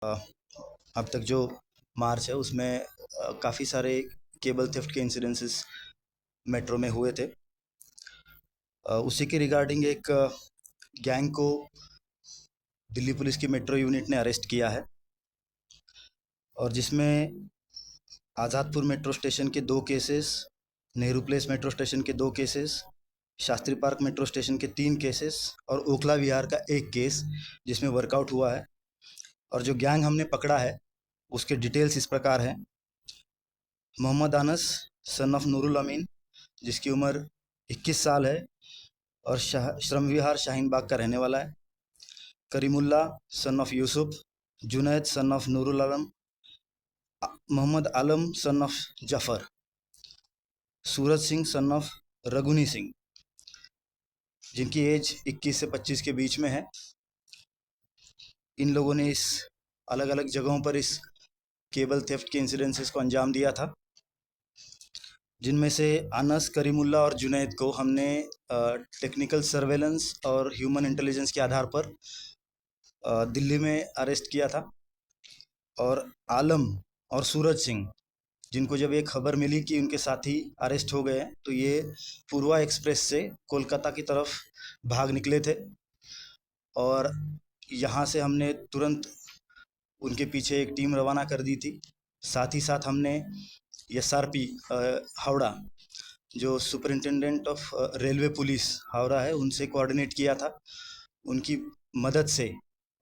अ, अब तक जो मार्च है उसमें काफ़ी सारे केबल थेफ्ट के इंसिडेंसेस मेट्रो में हुए थे। उसी के रिगार्डिंग एक गैंग को दिल्ली पुलिस की मेट्रो यूनिट ने अरेस्ट किया है, और जिसमें आज़ादपुर मेट्रो स्टेशन के 2 cases, Nehru place metro station के 2 cases, Shastri park metro station के 3 केसेस और ओखला विहार का 1 केस जिसमें वर्कआउट हुआ है। और जो गैंग हमने पकड़ा है उसके डिटेल्स इस प्रकार हैं। मोहम्मद अनस सन ऑफ नूरुल अमीन, जिसकी उम्र 21 साल है और श्रम विहार शाहीन बाग का रहने वाला है। Karimullah son of Yusuf, Junaid son of Noorul Alam, Mohammad Alam son of Zafar, Suraj Singh son of Raghuni Singh, जिनकी एज 21 से 25 के बीच में है। इन लोगों ने इस अलग अलग जगहों पर इस केबल थेफ्ट के इंसिडेंसेस को अंजाम दिया था, जिनमें से अनस, करीमुल्ला और जुनैद को हमने टेक्निकल सर्वेलेंस और ह्यूमन इंटेलिजेंस के आधार पर दिल्ली में अरेस्ट किया था। और आलम और सूरज सिंह, जिनको जब ये खबर मिली कि उनके साथी अरेस्ट हो गए हैं, तो ये पूर्वा एक्सप्रेस से कोलकाता की तरफ भाग निकले थे। और यहाँ से हमने तुरंत उनके पीछे एक टीम रवाना कर दी थी। साथ ही साथ हमने एसआरपी हावड़ा, जो superintendent of railway police Howrah है, उनसे कोऑर्डिनेट किया था। उनकी मदद से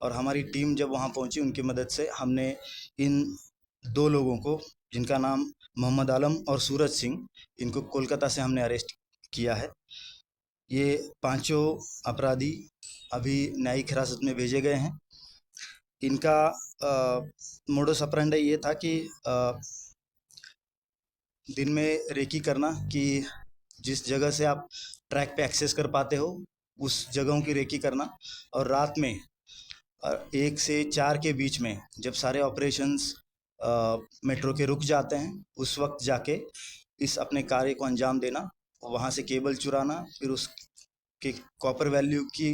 और हमारी टीम जब वहाँ पहुँची उनकी मदद से हमने इन 2 लोगों को, जिनका नाम मोहम्मद आलम और सूरज सिंह, इनको कोलकाता से हमने अरेस्ट किया है। ये पांचों अपराधी अभी न्यायिक हिरासत में भेजे गए हैं। इनका मोडस ऑपरेंडी ये था कि दिन में रेकी करना, कि जिस जगह से आप ट्रैक पे एक्सेस कर पाते हो उस जगहों की रेकी करना, और रात में 1 से 4 के बीच में जब सारे ऑपरेशंस मेट्रो के रुक जाते हैं उस वक्त जाके इस अपने कार्य को अंजाम देना, वहाँ से केबल चुराना, फिर उसके कॉपर वैल्यू की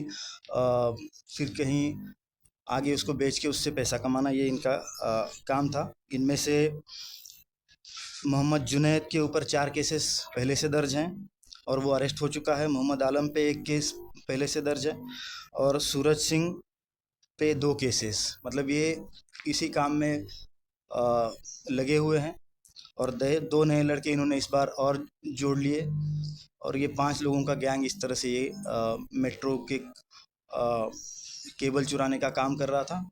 फिर कहीं आगे उसको बेच के उससे पैसा कमाना, ये इनका काम था। इनमें से मोहम्मद जुनैद के ऊपर 4 केसेस पहले से दर्ज हैं और वो अरेस्ट हो चुका है। मोहम्मद आलम पे 1 केस पहले से दर्ज है और सूरज सिंह पे 2 केसेस। मतलब ये इसी काम में लगे हुए हैं, और 2 नए लड़के इन्होंने इस बार और जोड़ लिए, और ये 5 लोगों का गैंग इस तरह से ये मेट्रो के केबल चुराने का काम कर रहा था।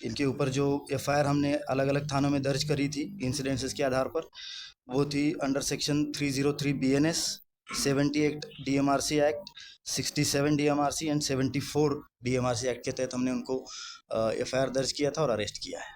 इनके ऊपर जो एफआईआर हमने अलग अलग थानों में दर्ज करी थी इंसिडेंसेस के आधार पर, वो थी under section 303 BNS, 78 DMRC act, 67 DMRC and 74 DMRC act के तहत हमने उनको एफआईआर दर्ज किया था और अरेस्ट किया है।